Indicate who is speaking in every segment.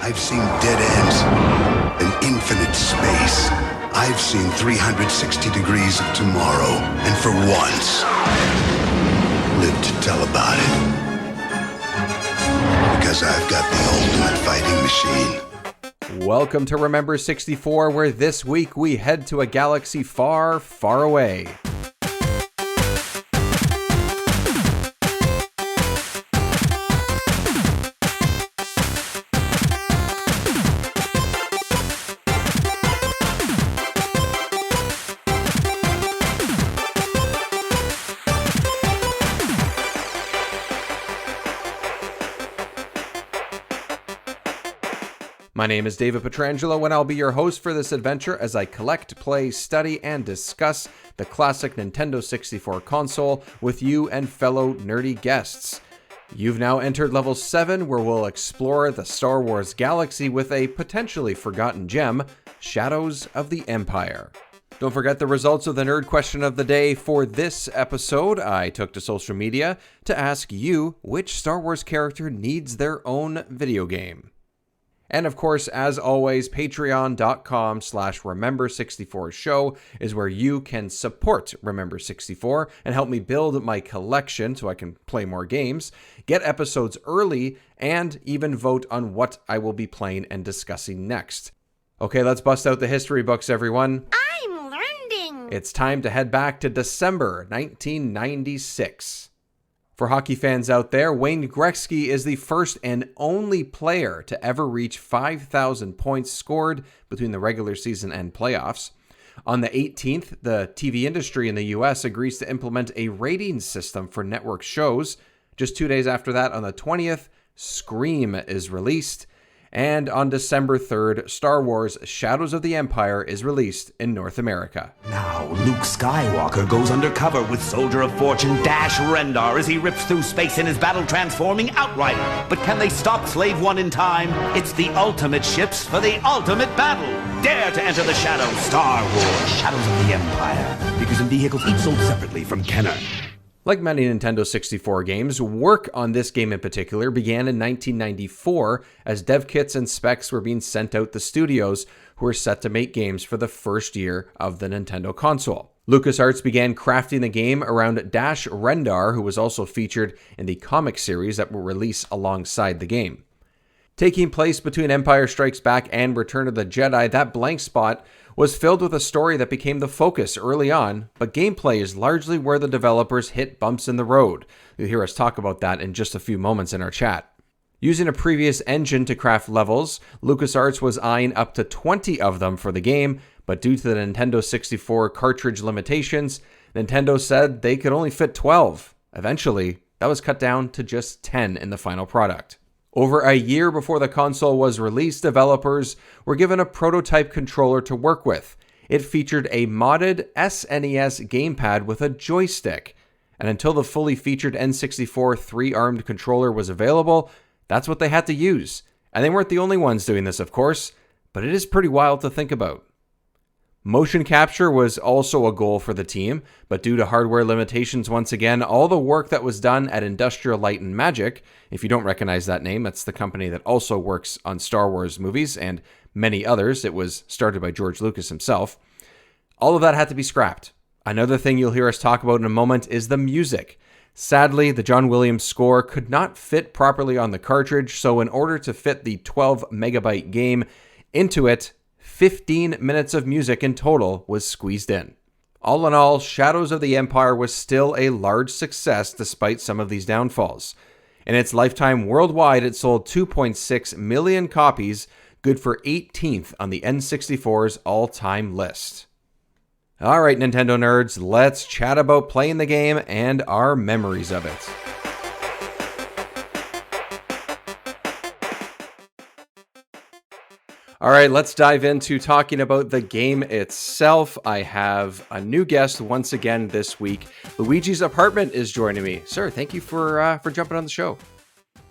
Speaker 1: I've seen dead ends and infinite space. I've seen 360 degrees of tomorrow, and for once, lived to tell about it. Because I've got the ultimate fighting machine.
Speaker 2: Welcome to Remember 64, where this week we head to a galaxy far, far away. My name is David Petrangelo, and I'll be your host for this adventure as I collect, play, study, and discuss the classic Nintendo 64 console with you and fellow nerdy guests. You've now entered level 7, where we'll explore the Star Wars galaxy with a potentially forgotten gem, Shadows of the Empire. Don't forget the results of the nerd question of the day for this episode. I took to social media to ask you which Star Wars character needs their own video game. And of course, as always, patreon.com/Remember64show is where you can support Remember 64 and help me build my collection so I can play more games, get episodes early, and even vote on what I will be playing and discussing next. Okay, let's bust out the history books, everyone.
Speaker 3: I'm learning.
Speaker 2: It's time to head back to December 1996. For hockey fans out there, Wayne Gretzky is the first and only player to ever reach 5,000 points scored between the regular season and playoffs. On the 18th, the TV industry in the US agrees to implement a rating system for network shows. Just 2 days after that, on the 20th, Scream is released. And on December 3rd, Star Wars Shadows of the Empire is released in North America.
Speaker 4: Now, Luke Skywalker goes undercover with Soldier of Fortune Dash Rendar as he rips through space in his battle-transforming Outrider. But can they stop Slave One in time? It's the ultimate ships for the ultimate battle. Dare to enter the shadows. Star Wars Shadows of the Empire. Figures and vehicles each sold separately from Kenner.
Speaker 2: Like many Nintendo 64 games, work on this game in particular began in 1994 as dev kits and specs were being sent out to studios who were set to make games for the first year of the Nintendo console. LucasArts began crafting the game around Dash Rendar, who was also featured in the comic series that will release alongside the game. Taking place between Empire Strikes Back and Return of the Jedi, that blank spot was filled with a story that became the focus early on, but gameplay is largely where the developers hit bumps in the road. You'll hear us talk about that in just a few moments in our chat. Using a previous engine to craft levels, LucasArts was eyeing up to 20 of them for the game, but due to the Nintendo 64 cartridge limitations, Nintendo said they could only fit 12. Eventually, that was cut down to just 10 in the final product. Over a year before the console was released, developers were given a prototype controller to work with. It featured a modded SNES gamepad with a joystick. And until the fully featured N64 3-armed controller was available, that's what they had to use. And they weren't the only ones doing this, of course, but it is pretty wild to think about. Motion capture was also a goal for the team, but due to hardware limitations once again, all the work that was done at Industrial Light and Magic, if you don't recognize that name, that's the company that also works on Star Wars movies and many others. It was started by George Lucas himself. All of that had to be scrapped. Another thing you'll hear us talk about in a moment is the music. Sadly, the John Williams score could not fit properly on the cartridge, so in order to fit the 12 megabyte game into it, 15 minutes of music in total was squeezed in. All in all, Shadows of the Empire was still a large success despite some of these downfalls. In its lifetime worldwide, it sold 2.6 million copies, good for 18th on the N64's all-time list. Alright, Nintendo nerds, let's chat about playing the game and our memories of it. All right, let's dive into talking about the game itself. I have a new guest once again this week. Luigi's Apartment is joining me. Sir, thank you for jumping on the show.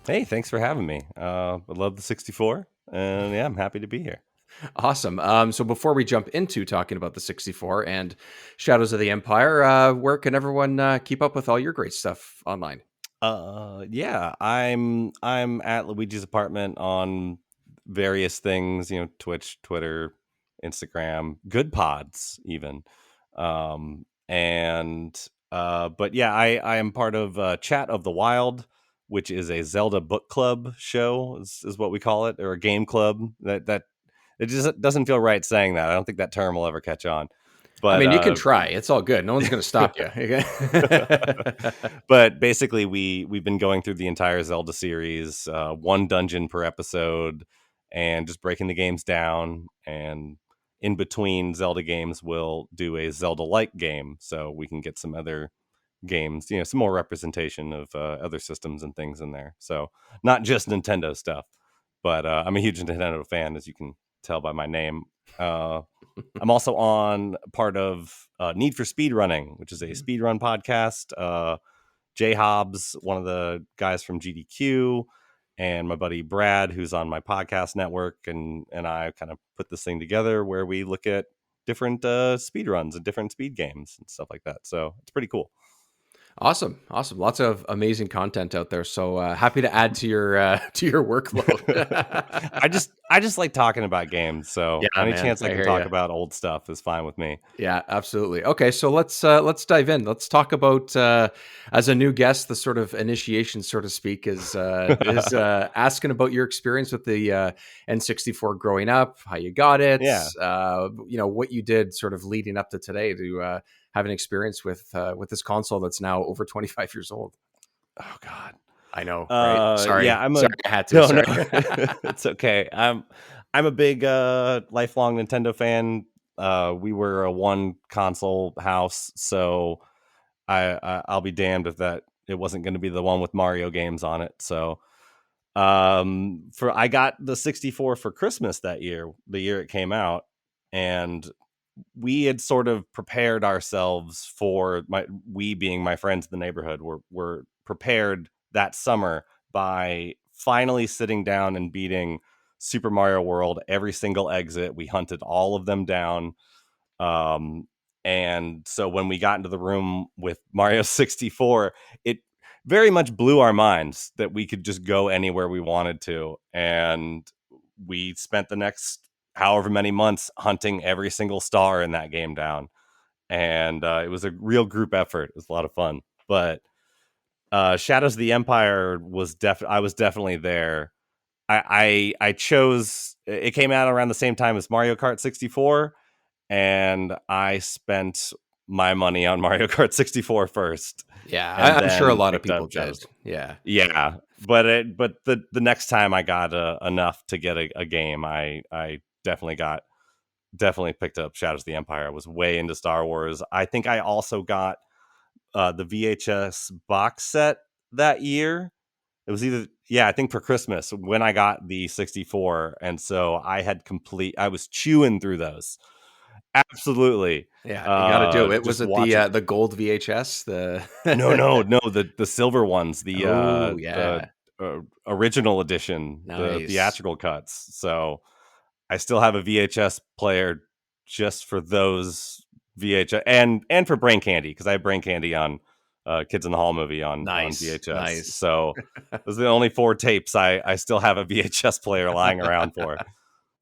Speaker 5: Hey, thanks for having me. I love the 64, and yeah, I'm happy to be here.
Speaker 2: Awesome. So before we jump into talking about the 64 and Shadows of the Empire, where can everyone keep up with all your great stuff online?
Speaker 5: Yeah, I'm at Luigi's Apartment on various things, Twitch, Twitter, Instagram, Good Pods, even. But yeah, I am part of Chat of the Wild, which is a Zelda book club show, is what we call it, or a game club. That it just doesn't feel right saying that. I don't think that term will ever catch on.
Speaker 2: I
Speaker 5: But
Speaker 2: mean, you can try. It's all good. No one's going to stop you.
Speaker 5: but basically, we've been going through the entire Zelda series, one dungeon per episode, and just breaking the games down. And in between Zelda games, we'll do a Zelda-like game, so we can get some other games, some more representation of other systems and things in there. So not just Nintendo stuff. But I'm a huge Nintendo fan, as you can tell by my name. I'm also on part of Need for Speed Running, which is a speedrun podcast. Jay Hobbs, one of the guys from GDQ, and my buddy Brad, who's on my podcast network, and I kind of put this thing together where we look at different speed runs and different speed games and stuff like that. So it's pretty cool.
Speaker 2: Awesome. Lots of amazing content out there. So happy to add to your workload.
Speaker 5: I just like talking about games. So any chance I can talk about old stuff is fine with me.
Speaker 2: Yeah, absolutely. Okay, so let's dive in. Let's talk about as a new guest, the sort of initiation, so to speak, is asking about your experience with the N64 growing up, how you got it, what you did sort of leading up to today to have an experience with this console that's now over 25 years old.
Speaker 5: Oh God,
Speaker 2: I know. Right? Sorry,
Speaker 5: yeah,
Speaker 2: I had to.
Speaker 5: No. It's okay. I'm a big lifelong Nintendo fan. We were a one console house, so I'll be damned if it wasn't going to be the one with Mario games on it. So I got the 64 for Christmas that year, the year it came out, and we had sort of prepared ourselves for we being my friends in the neighborhood were prepared that summer by finally sitting down and beating Super Mario World, every single exit. We hunted all of them down. And so when we got into the room with Mario 64, it very much blew our minds that we could just go anywhere we wanted to. And we spent the next however many months hunting every single star in that game down. And it was a real group effort. It was a lot of fun. But Shadows of the Empire I was definitely there. I chose, it came out around the same time as Mario Kart 64, and I spent my money on Mario Kart 64 first.
Speaker 2: Yeah, I'm sure a lot of people did.
Speaker 5: Yeah. But the next time I got enough to get a game, I definitely picked up Shadows of the Empire. I was way into Star Wars. I think I also got the VHS box set that year. It was I think for Christmas when I got the 64. And so I was chewing through those. Absolutely.
Speaker 2: Yeah, you got to do it. Was it the gold VHS?
Speaker 5: No, the silver ones, the original edition, the theatrical cuts. So I still have a VHS player just for those VHS and for Brain Candy, because I have Brain Candy on Kids in the Hall movie on VHS.
Speaker 2: Nice.
Speaker 5: So those are the only 4 tapes I still have a VHS player lying around for.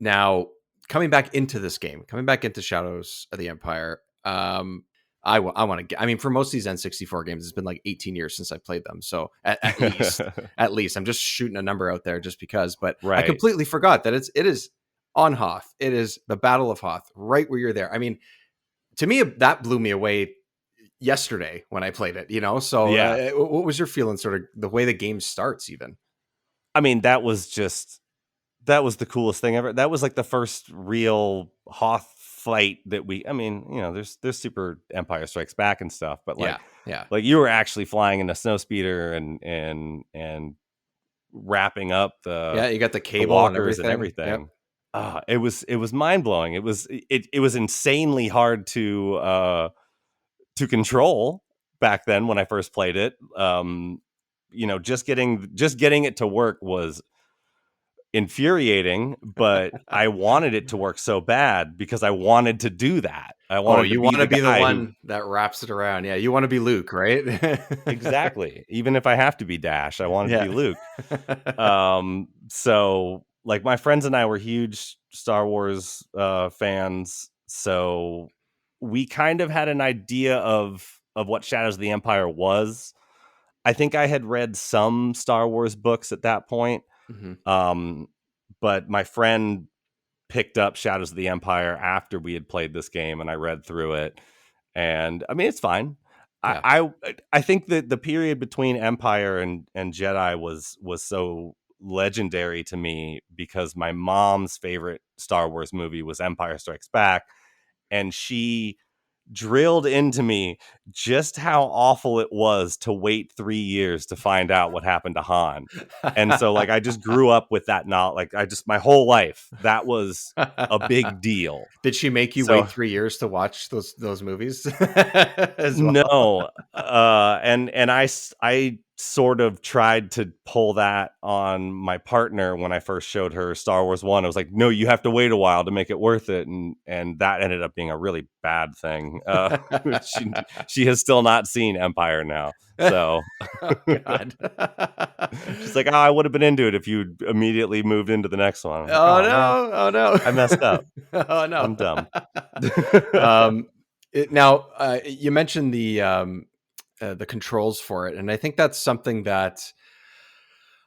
Speaker 2: Now, coming back into this game, coming back into Shadows of the Empire, I want to. I mean, for most of these N64 games, it's been like 18 years since I played them. So at least I'm just shooting a number out there just because. But I completely forgot that it is on Hoth. It is the Battle of Hoth, right where you're there. I mean, to me, that blew me away yesterday when I played it. So what was your feeling? Sort of the way the game starts, even.
Speaker 5: I mean, that was the coolest thing ever. That was like the first real Hoth fight that there's Super Empire Strikes Back and stuff, but like you were actually flying in a snowspeeder and wrapping up you
Speaker 2: got the cable
Speaker 5: walkers and everything. Yep. It was mind blowing. It was insanely hard to control back then when I first played it. Just getting it to work was infuriating, but I wanted it to work so bad because I wanted to do that. I wanted
Speaker 2: you want to be the one that wraps it around. Yeah, you want to be Luke, right?
Speaker 5: Exactly. Even if I have to be Dash, I wanted to be Luke. So like my friends and I were huge Star Wars fans, so we kind of had an idea of what Shadows of the Empire was. I think I had read some Star Wars books at that point,
Speaker 2: Mm-hmm.
Speaker 5: but my friend picked up Shadows of the Empire after we had played this game, and I read through it, and I mean it's fine.
Speaker 2: Yeah.
Speaker 5: I think that the period between Empire and Jedi was so legendary to me because my mom's favorite Star Wars movie was Empire Strikes Back, and she drilled into me just how awful it was to wait 3 years to find out what happened to Han. And so like I just grew up with that knowledge. Like I just my whole life that was a big deal.
Speaker 2: Did she make you
Speaker 5: So-
Speaker 2: wait 3 years to watch those movies as well?
Speaker 5: No, and I sort of tried to pull that on my partner when I first showed her Star Wars 1. I was like, no, you have to wait a while to make it worth it, and that ended up being a really bad thing. She has still not seen Empire now, so
Speaker 2: Oh, God.
Speaker 5: she's like, oh, I would have been into it if you immediately moved into the next one. I'm like,
Speaker 2: Oh,
Speaker 5: man,
Speaker 2: no. Oh, no.
Speaker 5: I messed up.
Speaker 2: Oh, no.
Speaker 5: I'm dumb.
Speaker 2: Now, you mentioned the controls for it, and I think that's something that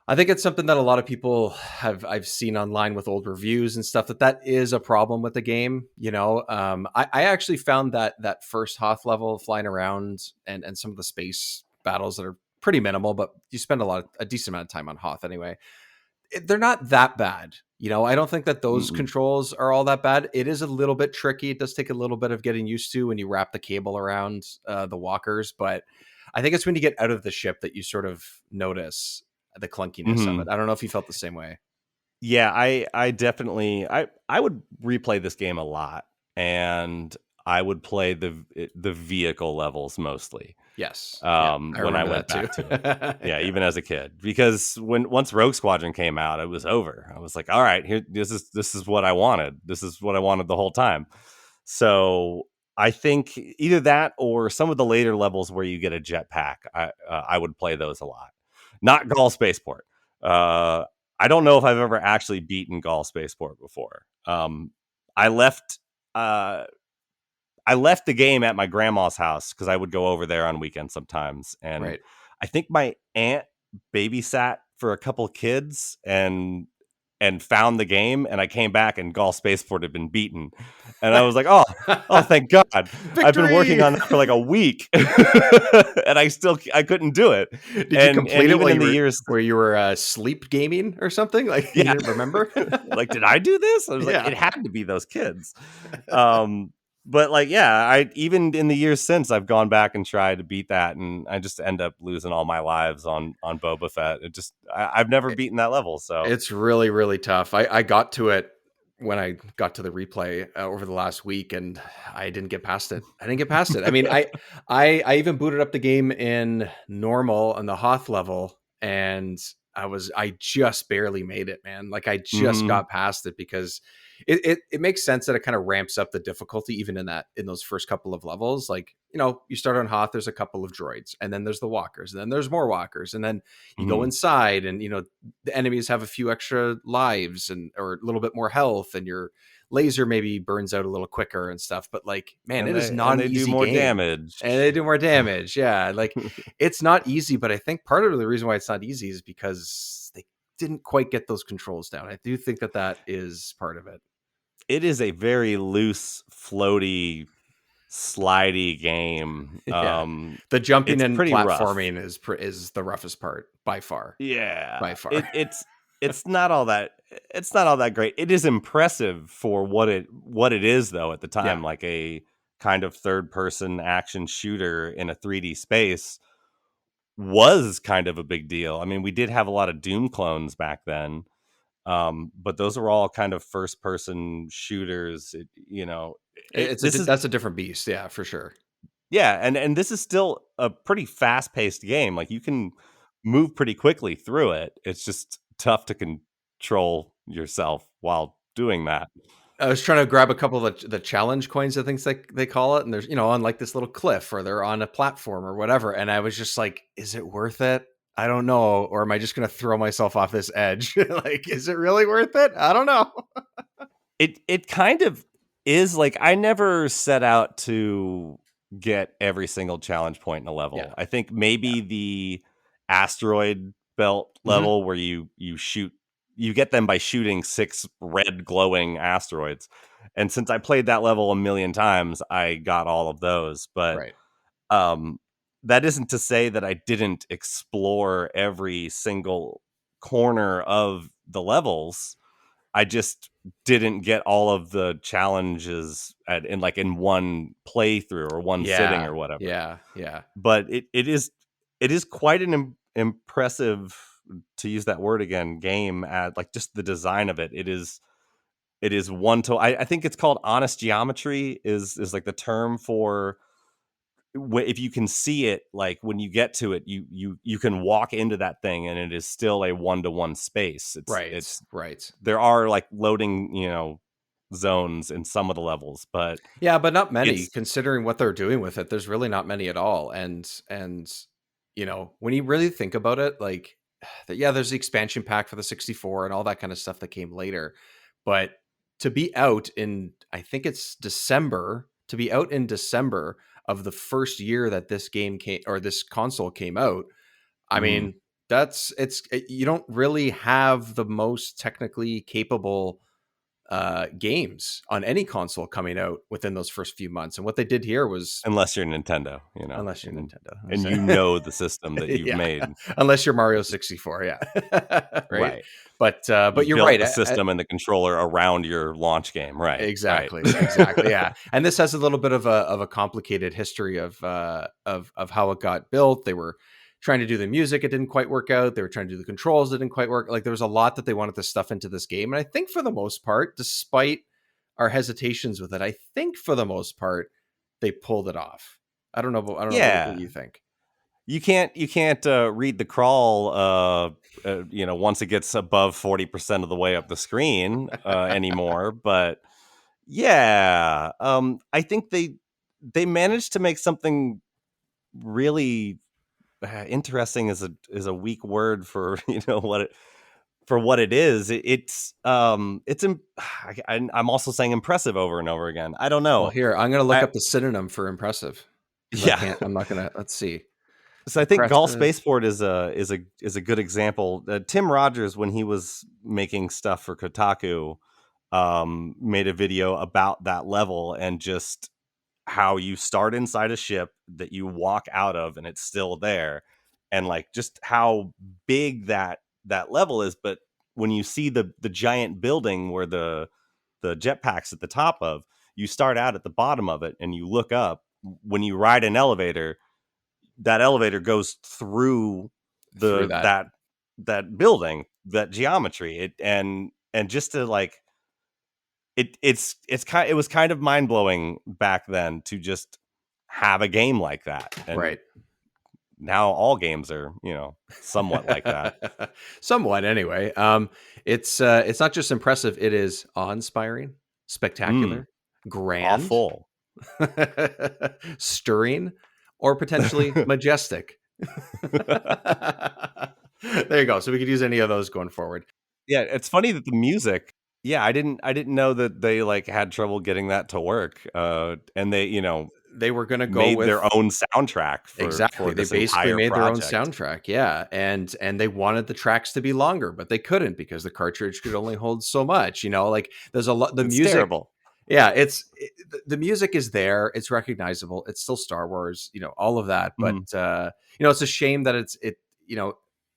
Speaker 2: it's something that a lot of people I've seen online with old reviews and stuff that is a problem with the game. You know, I actually found that first Hoth level flying around and some of the space battles that are pretty minimal, but you spend a decent amount of time on Hoth anyway. They're not that bad. You know, I don't think that those controls are all that bad. It is a little bit tricky. It does take a little bit of getting used to when you wrap the cable around the walkers, but I think it's when you get out of the ship that you sort of notice the clunkiness of it. I don't know if you felt the same way.
Speaker 5: Yeah, I definitely I would replay this game a lot, and I would play the vehicle levels mostly.
Speaker 2: Yes.
Speaker 5: When I went back to it. Yeah, even as a kid, because once Rogue Squadron came out, it was over. I was like, all right, here, this is what I wanted. This is what I wanted the whole time. So I think either that or some of the later levels where you get a jetpack, I would play those a lot. Not Gaul Spaceport. I don't know if I've ever actually beaten Gaul Spaceport before. I left the game at my grandma's house because I would go over there on weekends sometimes. And
Speaker 2: Right.
Speaker 5: I think my aunt babysat for a couple kids and found the game, and I came back and Gaul Spaceport had been beaten. And I was like, oh, thank God. I've been working on that for like a week and I couldn't do it.
Speaker 2: Did you complete it
Speaker 5: in the years
Speaker 2: where you were sleep gaming or something? Like, you didn't remember?
Speaker 5: like, did I do this? I was like, it had to be those kids. But like, yeah, I even in the years since I've gone back and tried to beat that, and I just end up losing all my lives on Boba Fett. It just I've never beaten that level, so
Speaker 2: it's really, really tough. I got to it when I got to the replay over the last week, and I didn't get past it. I mean, I even booted up the game in normal on the Hoth level, and I just barely made it, man. Like I just got past it because it makes sense that it kind of ramps up the difficulty even in those first couple of levels. Like, you know, you start on Hoth, there's a couple of droids, and then there's the walkers, and then there's more walkers, and then you go inside, and you know the enemies have a few extra lives or a little bit more health, and your laser maybe burns out a little quicker and stuff. But like, man, it is not an easy game.
Speaker 5: They do more damage.
Speaker 2: And they do more damage. Yeah, like it's not easy, but I think part of the reason why it's not easy is because they didn't quite get those controls down. I do think that is part of it.
Speaker 5: It is a very loose, floaty, slidey game.
Speaker 2: Yeah. The jumping and platforming
Speaker 5: rough.
Speaker 2: is the roughest part by far.
Speaker 5: Yeah,
Speaker 2: by far.
Speaker 5: It's not all that. It's not all that great. It is impressive for what it is, though. At the time, like a kind of third-person action shooter in a 3D space was kind of a big deal. I mean, we did have a lot of Doom clones back then. But those are all kind of first person shooters, that's
Speaker 2: a different beast. Yeah, for sure.
Speaker 5: Yeah. And this is still a pretty fast paced game. Like you can move pretty quickly through it. It's just tough to control yourself while doing that.
Speaker 2: I was trying to grab a couple of the challenge coins, I think they call it. And there's, on like this little cliff or they're on a platform or whatever. And I was just like, is it worth it? I don't know, or am I just going to throw myself off this edge? Like, is it really worth it? I don't know.
Speaker 5: It kind of is. Like, I never set out to get every single challenge point in a level.
Speaker 2: Yeah.
Speaker 5: I think maybe the asteroid belt level where you get them by shooting 6 red glowing asteroids. And since I played that level a million times, I got all of those. But
Speaker 2: Right.
Speaker 5: that isn't to say that I didn't explore every single corner of the levels. I just didn't get all of the challenges in one playthrough or one sitting or whatever.
Speaker 2: Yeah.
Speaker 5: But it is quite an impressive, to use that word again, game at like just the design of it. It is one to I think it's called honest geometry is like the term for if you can see it, like when you get to it, you can walk into that thing and it is still a 1-to-1 space. It's
Speaker 2: right.
Speaker 5: There are like loading, zones in some of the levels, but
Speaker 2: Yeah, but not many considering what they're doing with it. There's really not many at all. And when you really think about it, like, yeah, there's the expansion pack for the 64 and all that kind of stuff that came later. But to be out in, I think it's December, of the first year that this game came, or this console came out, I mean, you don't really have the most technically capable games on any console coming out within those first few months. And what they did here was,
Speaker 5: unless you're Nintendo,
Speaker 2: unless you're Nintendo,
Speaker 5: and the system that you've made,
Speaker 2: unless you're Mario 64, right. But you're
Speaker 5: built
Speaker 2: right.
Speaker 5: The system and the controller around your launch game, right?
Speaker 2: Exactly,
Speaker 5: right.
Speaker 2: exactly. Yeah, and this has a little bit of a complicated history of how it got built. They were trying to do the music, it didn't quite work out. They were trying to do the controls, it didn't quite work. Like, there was a lot that they wanted to stuff into this game, and I think for the most part, despite our hesitations with it, I think for the most part they pulled it off. I don't know what you think.
Speaker 5: You can't read the crawl, once it gets above 40% of the way up the screen anymore. But yeah, I think they managed to make something really interesting. Is a weak word for what it is. I'm also saying impressive over and over again. I don't know.
Speaker 2: Well, here, I'm going to look up the synonym for impressive.
Speaker 5: Yeah,
Speaker 2: I'm not going to. Let's see.
Speaker 5: So I think Golf Spaceport is a good example. Tim Rogers, when he was making stuff for Kotaku, made a video about that level and just how you start inside a ship that you walk out of and it's still there, and like just how big that level is. But when you see the giant building where the jetpack's at the top of, you start out at the bottom of it and you look up. When you ride an elevator, that elevator goes through that building, that geometry. And just to like it was kind of mind blowing back then to just have a game like that. And
Speaker 2: right
Speaker 5: now all games are somewhat like that.
Speaker 2: Somewhat anyway. It's not just impressive, it is awe-inspiring, spectacular, grand,
Speaker 5: awful,
Speaker 2: stirring, or potentially majestic. There you go. So we could use any of those going forward.
Speaker 5: Yeah, it's funny that the music. Yeah, I didn't know that they like had trouble getting that to work. And they were going to go with their own soundtrack.
Speaker 2: Exactly. They basically made their own soundtrack. Yeah. And they wanted the tracks to be longer, but they couldn't because the cartridge could only hold so much, like there's a lot,
Speaker 5: it's
Speaker 2: music.
Speaker 5: Terrible.
Speaker 2: Yeah. The music is there. It's recognizable. It's still Star Wars, all of that. But, it's a shame that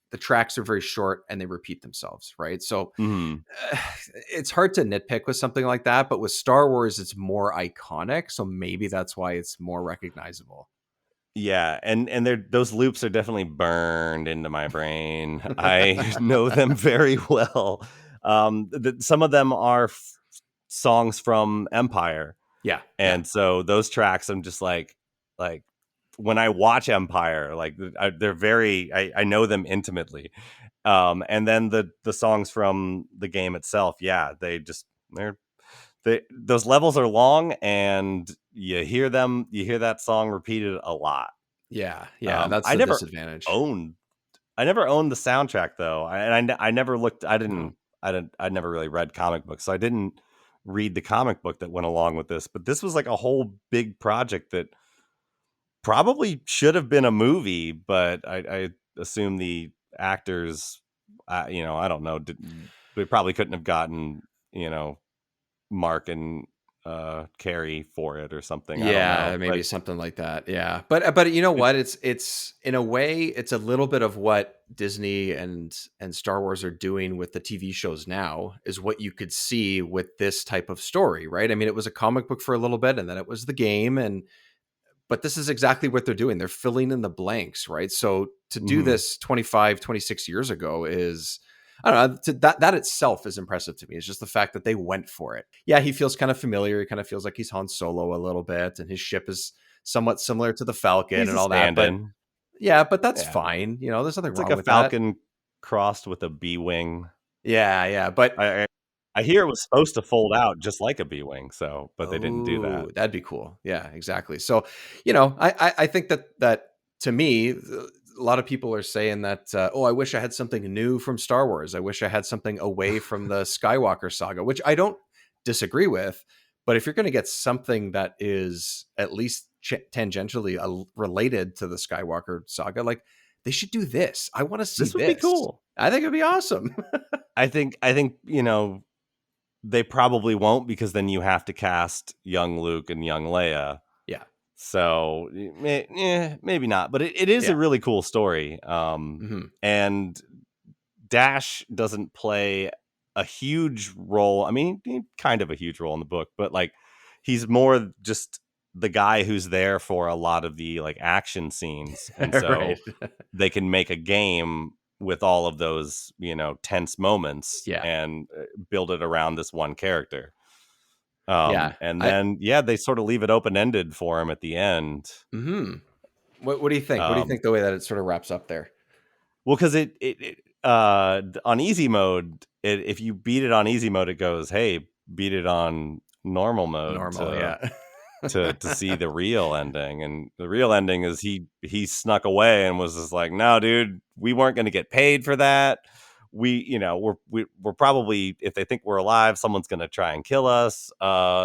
Speaker 2: the tracks are very short and they repeat themselves. Right. So it's hard to nitpick with something like that, but with Star Wars, it's more iconic. So maybe that's why it's more recognizable.
Speaker 5: Yeah. And those loops are definitely burned into my brain. I know them very well. Some of them are songs from Empire.
Speaker 2: Yeah.
Speaker 5: And so those tracks, I'm just like when I watch Empire, like they're very, I know them intimately. And then the songs from the game itself. Yeah. Those levels are long and you hear that song repeated a lot.
Speaker 2: Yeah. Yeah. That's
Speaker 5: the
Speaker 2: disadvantage.
Speaker 5: Owned I never owned the soundtrack though. I never looked. I never really read comic books, so I didn't read the comic book that went along with this. But this was like a whole big project that probably should have been a movie, but I assume the actors, I don't know, they probably couldn't have gotten, Mark and Carrie for it or something. I don't
Speaker 2: Yeah,
Speaker 5: know,
Speaker 2: maybe
Speaker 5: but
Speaker 2: something like that. Yeah. But you know what? It's in a way it's a little bit of what Disney and Star Wars are doing with the TV shows now is what you could see with this type of story, right? I mean, it was a comic book for a little bit and then it was the game but this is exactly what they're doing. They're filling in the blanks, right? So to do this 25, 26 years ago is, I don't know, that itself is impressive to me. It's just the fact that they went for it. Yeah, he feels kind of familiar. He kind of feels like he's Han Solo a little bit, and his ship is somewhat similar to the Falcon
Speaker 5: he's
Speaker 2: and
Speaker 5: a
Speaker 2: all that. But
Speaker 5: stand-in.
Speaker 2: yeah, but that's
Speaker 5: Yeah.
Speaker 2: fine. There's nothing
Speaker 5: It's
Speaker 2: wrong
Speaker 5: like a
Speaker 2: with
Speaker 5: Falcon crossed with a B-wing.
Speaker 2: that. Yeah. But
Speaker 5: I hear it was supposed to fold out just like a B-wing, but they didn't do that.
Speaker 2: That'd be cool. Yeah, exactly. So, I think that to me, a lot of people are saying that, I wish I had something new from Star Wars. I wish I had something away from the Skywalker saga, which I don't disagree with. But if you're going to get something that is at least tangentially related to the Skywalker saga, like they should do this. I want to see
Speaker 5: This would be cool.
Speaker 2: I think it'd be awesome.
Speaker 5: I think they probably won't, because then you have to cast young Luke and young Leia.
Speaker 2: Yeah.
Speaker 5: So maybe not, but it is a really cool story. And Dash doesn't play a huge role. I mean, kind of a huge role in the book, but like he's more just the guy who's there for a lot of the like action scenes. And so
Speaker 2: Right.
Speaker 5: they can make a game with all of those, tense moments and build it around this one character. And then, they sort of leave it open-ended for him at the end.
Speaker 2: What do you think? What do you think the way that it sort of wraps up there?
Speaker 5: Well, because it on easy mode, if you beat it on easy mode, it goes, hey, beat it on normal mode. to see the real ending. And the real ending is he snuck away and was just like, no, dude, we weren't going to get paid for that. We're probably, if they think we're alive, someone's going to try and kill us.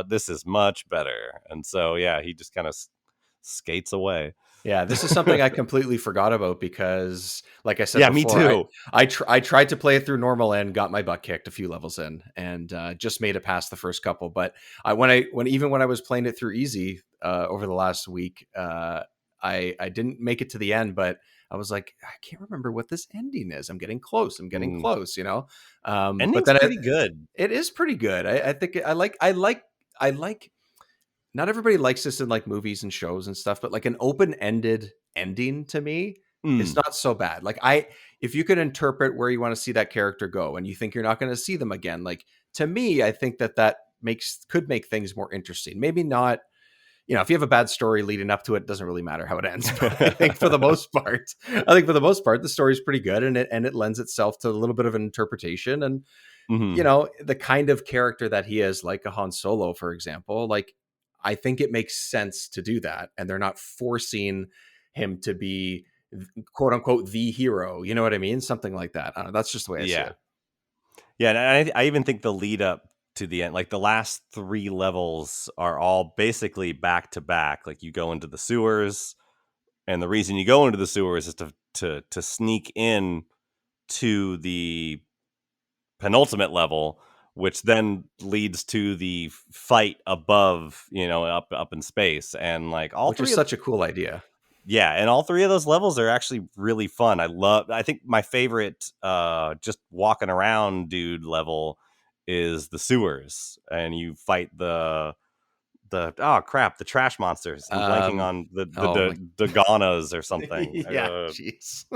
Speaker 5: This is much better. And so, he just kind of skates away.
Speaker 2: Yeah, this is something I completely forgot about because, like I said,
Speaker 5: me
Speaker 2: before,
Speaker 5: too.
Speaker 2: I tried to play it through normal and got my butt kicked a few levels in, and just made it past the first couple. But when I was playing it through easy over the last week, I didn't make it to the end, but I was like, I can't remember what this ending is. I'm getting close. Ending's
Speaker 5: but then pretty good.
Speaker 2: It is pretty good. I think I like. Not everybody likes this in like movies and shows and stuff, but like an open-ended ending to me, it's not so bad. Like if you could interpret where you want to see that character go and you think you're not going to see them again, like to me, I think that could make things more interesting. Maybe not, if you have a bad story leading up to it, it doesn't really matter how it ends. But I think for the most part, the story's pretty good and it lends itself to a little bit of an interpretation and, the kind of character that he is, like a Han Solo, for example, like, I think it makes sense to do that. And they're not forcing him to be, quote unquote, the hero. You know what I mean? Something like that. I don't know. That's just the way I see it.
Speaker 5: Yeah. And I even think the lead up to the end, like the last 3 levels are all basically back to back. Like you go into the sewers, and the reason you go into the sewers is to sneak in to the penultimate level, which then leads to the fight above, up in space. And like
Speaker 2: which is such a cool idea.
Speaker 5: Yeah. And all 3 of those levels are actually really fun. I think my favorite, just walking around dude level is the sewers, and you fight the trash monsters. I'm blanking on the Daganas or something.
Speaker 2: Yeah, jeez.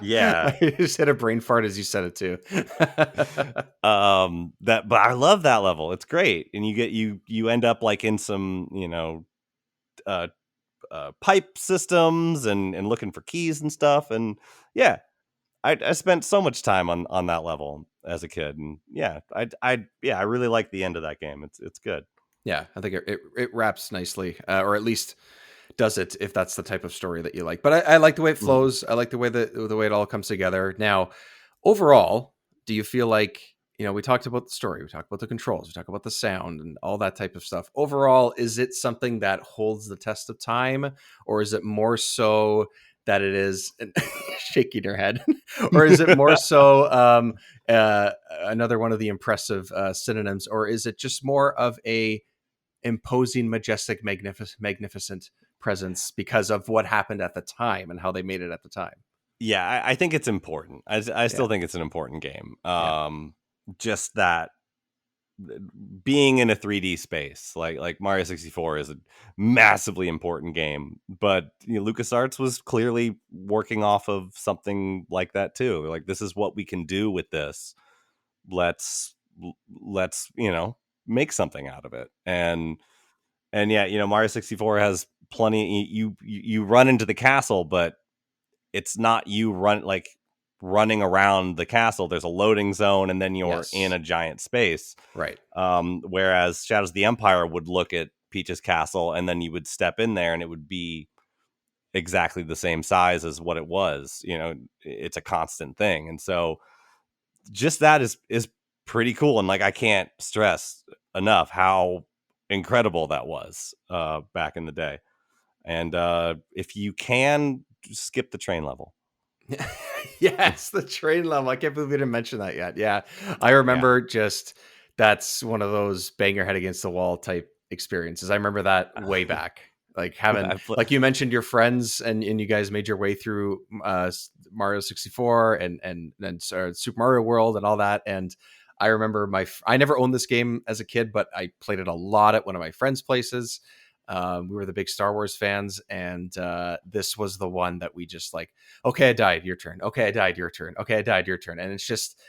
Speaker 5: Yeah,
Speaker 2: I just had a brain fart as you said it too.
Speaker 5: but I love that level. It's great, and you end up like in some pipe systems and looking for keys and stuff. And I spent so much time on that level as a kid, and I really like the end of that game. It's good.
Speaker 2: Yeah, I think it wraps nicely, or at least does it if that's the type of story that you like. But I like the way it flows. I like the way it all comes together. Now, overall, do you feel like, we talked about the story, we talked about the controls, we talked about the sound and all that type of stuff. Overall, is it something that holds the test of time, or is it more so that it is shaking your head, or is it more so another one of the impressive synonyms, or is it just more of a imposing, majestic, magnificent presence because of what happened at the time and how they made it at the time?
Speaker 5: Yeah, I think it's important. I still think it's an important game. Just that being in a 3D space, like Mario 64 is a massively important game, but LucasArts was clearly working off of something like that too. They're like, this is what we can do with this. Let's make something out of it. And yeah, Mario 64 has plenty. You run into the castle, but it's not you running around the castle. There's a loading zone, and then you're in a giant space.
Speaker 2: Right.
Speaker 5: Whereas Shadows of the Empire would look at Peach's castle, and then you would step in there, and it would be exactly the same size as what it was. It's a constant thing, and so just that is pretty cool. And I can't stress enough how incredible that was back in the day. And if you can, skip the train level.
Speaker 2: Yes, the train level. I can't believe we didn't mention that yet. Yeah, I remember that's one of those bang your head against the wall type experiences. I remember that way back. Having, like you mentioned, your friends and you guys made your way through Mario 64 and Super Mario World and all that. And I remember I never owned this game as a kid, but I played it a lot at one of my friends' places. We were the big Star Wars fans, and this was the one that we just okay, I died, your turn. Okay, I died, your turn. Okay, I died, your turn. And it's just,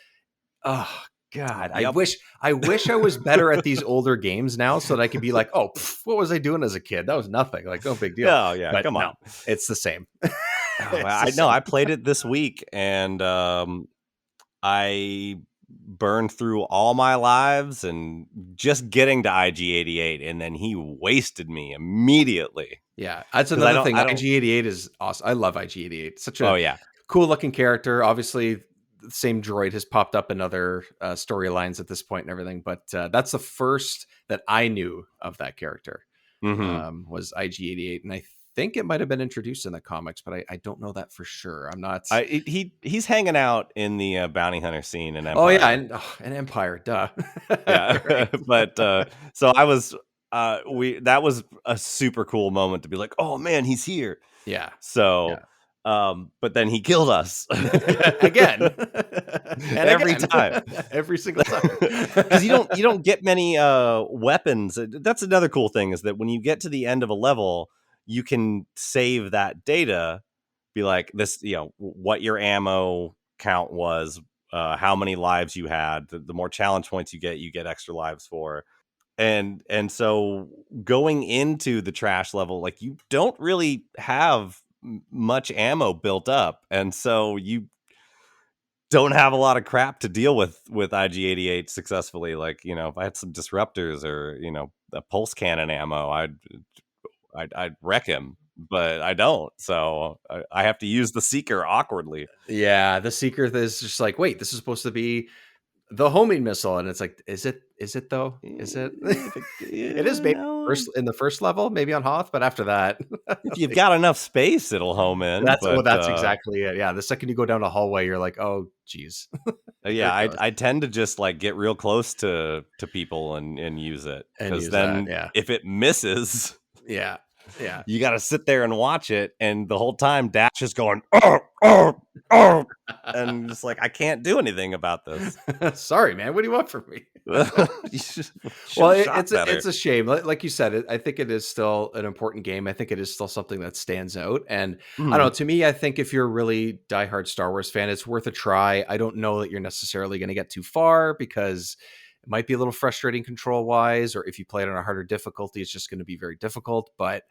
Speaker 2: oh God, yep. I wish I was better at these older games now, so that I could be like, oh, what was I doing as a kid? That was nothing. No big deal.
Speaker 5: Oh yeah, but come on,
Speaker 2: it's the same.
Speaker 5: I know. I played it this week, and I burned through all my lives and just getting to IG-88, and then he wasted me immediately.
Speaker 2: Yeah, that's another thing. IG-88 is awesome. I love IG-88. Such a cool looking character. Obviously, the same droid has popped up in other storylines at this point and everything, but that's the first that I knew of that character. Was IG-88, and I think it might have been introduced in the comics, but I don't know that for sure. I'm not.
Speaker 5: He's hanging out in the bounty hunter scene in Empire.
Speaker 2: Oh yeah, and Empire, duh.
Speaker 5: Yeah, but so I was. That was a super cool moment to be like, oh man, he's here.
Speaker 2: Yeah.
Speaker 5: So, but then he killed us
Speaker 2: again, and
Speaker 5: every time,
Speaker 2: every single time,
Speaker 5: because you don't get many weapons. That's another cool thing, is that when you get to the end of a level, you can save that data, be like this, what your ammo count was, how many lives you had. The more challenge points you get extra lives for. And so going into the trash level, you don't really have much ammo built up. And so you don't have a lot of crap to deal with IG-88 successfully. If I had some disruptors or, a pulse cannon ammo, I'd wreck him, but I don't. So I have to use the Seeker awkwardly.
Speaker 2: Yeah, the Seeker is just wait, this is supposed to be the homing missile, and it's is it though? Is it? It is maybe in the first level, maybe on Hoth, but after that,
Speaker 5: if you've got enough space, it'll home in.
Speaker 2: That's exactly it. Yeah, the second you go down a hallway, you're like, oh, geez.
Speaker 5: Yeah, I tend to just get real close to people and use it, because then if it misses,
Speaker 2: yeah,
Speaker 5: you got to sit there and watch it, and the whole time Dash is going, oh, and just I can't do anything about this.
Speaker 2: Sorry, man. What do you want from me? Well, it's a shame. Like you said, I think it is still an important game. I think it is still something that stands out. And I don't know, to me, I think if you're a really diehard Star Wars fan, it's worth a try. I don't know that you're necessarily going to get too far, because it might be a little frustrating control wise, or if you play it on a harder difficulty, it's just going to be very difficult. But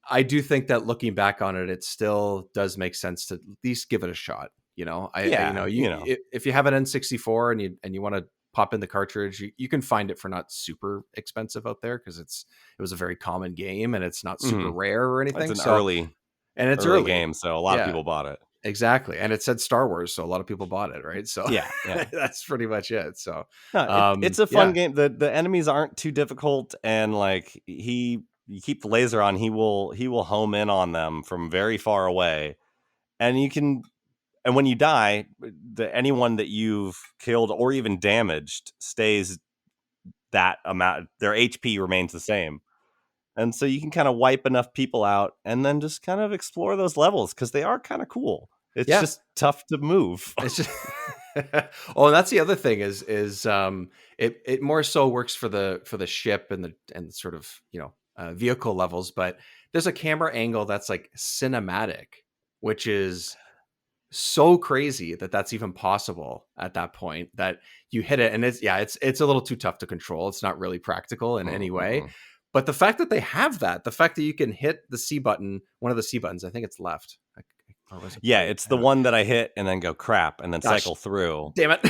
Speaker 2: I do think that looking back on it, it still does make sense to at least give it a shot. If you have an N64 and you want to pop in the cartridge. You can find it for not super expensive out there because it was a very common game and it's not super rare or anything.
Speaker 5: It's an early
Speaker 2: early
Speaker 5: game, so a lot of people bought it.
Speaker 2: Exactly. And it said Star Wars, so a lot of people bought it, right? So
Speaker 5: yeah.
Speaker 2: that's pretty much it. So
Speaker 5: it's a fun game. The enemies aren't too difficult, and like you keep the laser on, he will home in on them from very far away. And when you die, anyone that you've killed or even damaged stays that amount. Their HP remains the same. And so you can kind of wipe enough people out and then just kind of explore those levels because they are kind of cool. It's just tough to move.
Speaker 2: It's just oh, and that's the other thing is it more so works for the ship and sort of, vehicle levels, but there's a camera angle that's like cinematic, which is so crazy that that's even possible at that point that you hit it and it's a little too tough to control. It's not really practical in any way. But the fact that they have the fact that you can hit the C button, one of the C buttons, I think it's left.
Speaker 5: It's the one that I hit and then go crap and then cycle through.
Speaker 2: Damn it.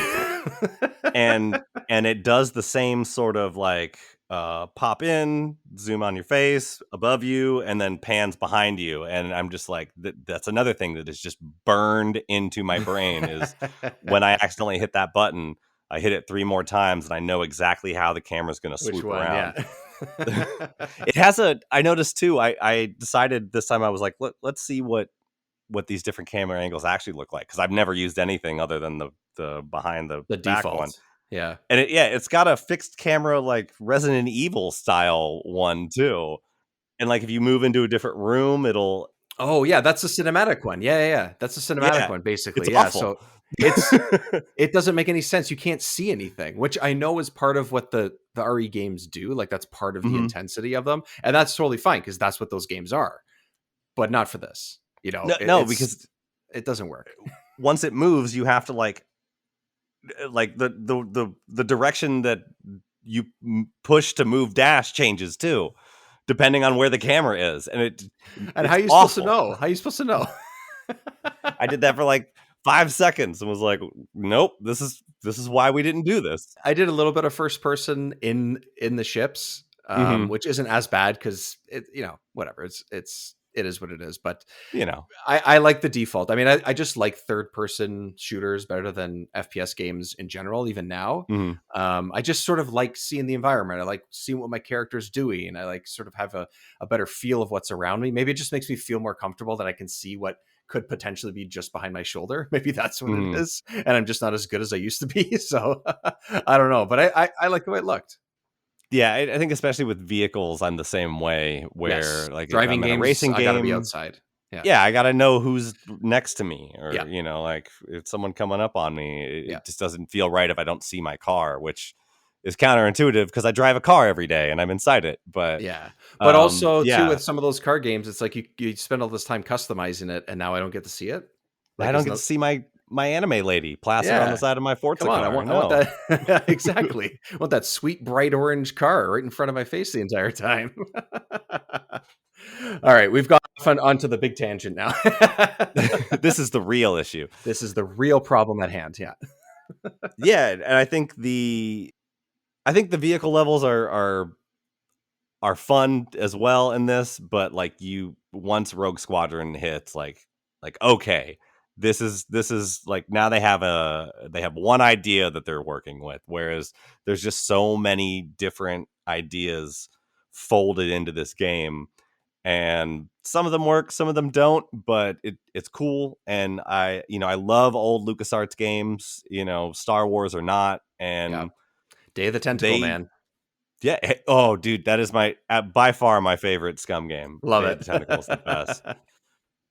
Speaker 5: and it does the same sort of like pop in, zoom on your face, above you, and then pans behind you. And I'm just like, that's another thing that is just burned into my brain is when I accidentally hit that button, I hit it 3 more times and I know exactly how the camera's going to swoop around.
Speaker 2: Yeah.
Speaker 5: It has I noticed too, I decided this time I was like, let's see what these different camera angles actually look like. Cause I've never used anything other than the behind the back
Speaker 2: default
Speaker 5: one.
Speaker 2: Yeah.
Speaker 5: And it's got a fixed camera, like Resident Evil style one too. And like, if you move into a different room, it'll.
Speaker 2: Oh yeah. That's a cinematic one. Yeah. That's a cinematic one basically.
Speaker 5: It's awful.
Speaker 2: So it doesn't make any sense. You can't see anything, which I know is part of what the RE games do. Like that's part of the intensity of them. And that's totally fine because that's what those games are, but not for this,
Speaker 5: because
Speaker 2: it doesn't work.
Speaker 5: Once it moves, you have to like the direction that you push to move dash changes too, depending on where the camera is. And
Speaker 2: how are you supposed to know? How are you supposed to know?
Speaker 5: I did that for like 5 seconds and was like, nope, this is why we didn't do this.
Speaker 2: I did a little bit of first person in the ships, which isn't as bad because it, whatever. It is what it is. But I like the default. I mean, I just like third person shooters better than FPS games in general, even now. I just sort of like seeing the environment. I like seeing what my character's doing. And I like sort of have a better feel of what's around me. Maybe it just makes me feel more comfortable that I can see what could potentially be just behind my shoulder. Maybe that's what it is. And I'm just not as good as I used to be. So I don't know, but I like the way it looked.
Speaker 5: Yeah, I think especially with vehicles, I'm the same way where like
Speaker 2: driving games,
Speaker 5: racing game,
Speaker 2: I gotta be outside.
Speaker 5: Yeah, I gotta know who's next to me or, like if someone coming up on me, it just doesn't feel right if I don't see my car, which is counterintuitive because I drive a car every day and I'm inside it. But
Speaker 2: also too, with some of those car games, it's like you spend all this time customizing it and now I don't get to see it. Like,
Speaker 5: I don't get to see my anime lady plaster on the side of my Forza car.
Speaker 2: I want that. Exactly. I want that sweet bright orange car right in front of my face the entire time. All right, we've gone onto the big tangent now.
Speaker 5: This is the real issue.
Speaker 2: This is the real problem at hand. Yeah.
Speaker 5: Yeah, and I think the vehicle levels are fun as well in this, but like once Rogue Squadron hits, like okay, this is like now they have one idea that they're working with, whereas there's just so many different ideas folded into this game, and some of them work, some of them don't, but it's cool. And I love old LucasArts games, Star Wars or not, and
Speaker 2: Day of the Tentacle, man.
Speaker 5: Yeah. Oh, dude, that is by far my favorite Scum game.
Speaker 2: Love
Speaker 5: Day
Speaker 2: it.
Speaker 5: of the Tentacle's the best.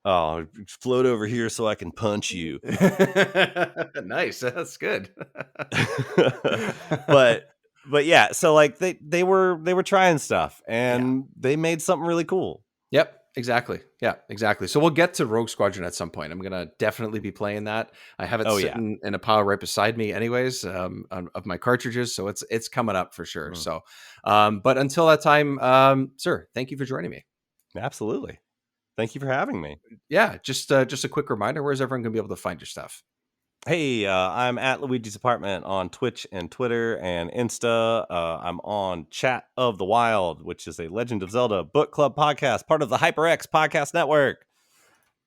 Speaker 5: Oh, float over here so I can punch you.
Speaker 2: Nice. That's good.
Speaker 5: But yeah, so like they were trying stuff and they made something really cool.
Speaker 2: Yep, exactly. Yeah, exactly. So we'll get to Rogue Squadron at some point. I'm gonna definitely be playing that. I have it sitting in a pile right beside me, anyways, of my cartridges. So it's coming up for sure. So, but until that time, sir, thank you for joining me.
Speaker 5: Absolutely. Thank you for having me.
Speaker 2: Yeah, just a quick reminder: where's everyone gonna be able to find your stuff?
Speaker 5: Hey, I'm at Luigi's Apartment on Twitch and Twitter and Insta. I'm on Chat of the Wild, which is a Legend of Zelda book club podcast, part of the HyperX podcast network.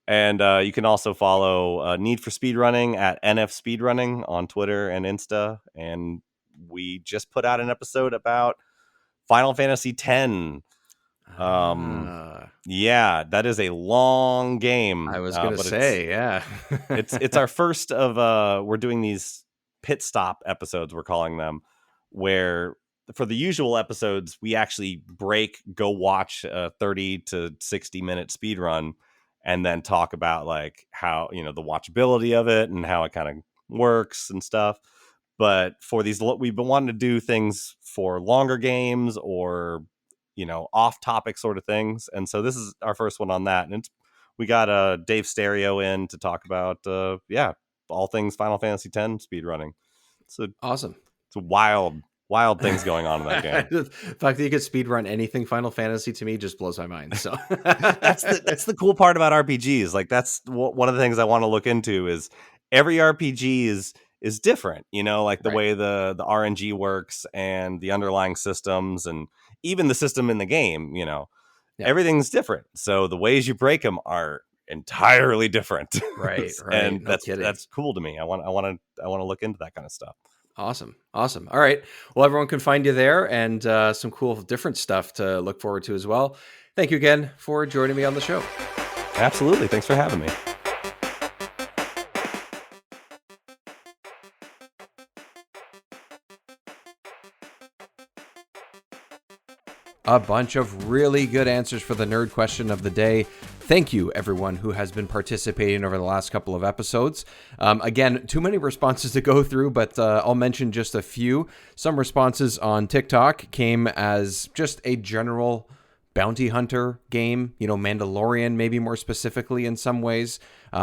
Speaker 5: And you can also follow Need for Speedrunning at NF Speedrunning on Twitter and Insta. And we just put out an episode about Final Fantasy X. Yeah, that is a long game.
Speaker 2: I was gonna say, yeah.
Speaker 5: it's our first of we're doing these pit stop episodes, we're calling them, where for the usual episodes we actually go watch a 30 to 60 minute speed run and then talk about like how, the watchability of it and how it kind of works and stuff. But for these, we've been wanting to do things for longer games or off topic sort of things, and so this is our first one on that. And we got Dave Stereo in to talk about all things Final Fantasy X speedrunning. So
Speaker 2: awesome.
Speaker 5: It's wild things going on in that game.
Speaker 2: The fact that you could speedrun anything Final Fantasy to me just blows my mind. So
Speaker 5: that's the cool part about RPGs. Like that's one of the things I want to look into is every RPG is different, like the way the RNG works and the underlying systems and even the system in the game, everything's different. So the ways you break them are entirely different.
Speaker 2: Right.
Speaker 5: And
Speaker 2: No
Speaker 5: that's cool to me. I want to look into that kind of stuff.
Speaker 2: Awesome. All right. Well, everyone can find you there and some cool different stuff to look forward to as well. Thank you again for joining me on the show.
Speaker 5: Absolutely. Thanks for having me.
Speaker 2: A bunch of really good answers for the nerd question of the day. Thank you, everyone who has been participating over the last couple of episodes. Again, too many responses to go through, but I'll mention just a few. Some responses on TikTok came as just a general bounty hunter game, Mandalorian, maybe more specifically in some ways.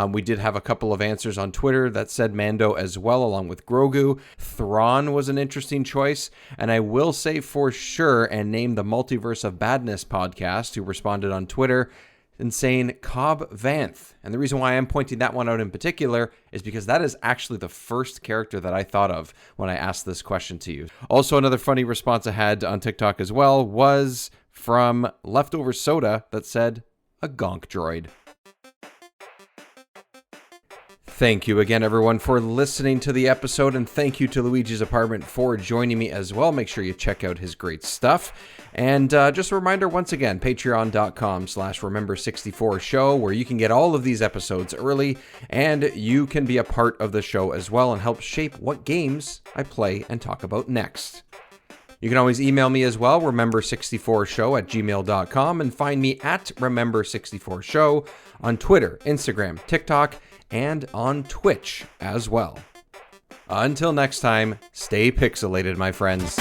Speaker 2: We did have a couple of answers on Twitter that said Mando as well, along with Grogu. Thrawn was an interesting choice. And I will say for sure and name the Multiverse of Badness podcast, who responded on Twitter and saying Cobb Vanth. And the reason why I'm pointing that one out in particular is because that is actually the first character that I thought of when I asked this question to you. Also, another funny response I had on TikTok as well was from Leftover Soda that said a gonk droid. Thank you again, everyone, for listening to the episode, and thank you to Luigi's Apartment for joining me as well. Make sure you check out his great stuff. And just a reminder, once again, patreon.com/Remember64Show, where you can get all of these episodes early, and you can be a part of the show as well and help shape what games I play and talk about next. You can always email me as well, remember64show@gmail.com, and find me at Remember64Show on Twitter, Instagram, TikTok, and on Twitch as well. Until next time, stay pixelated, my friends.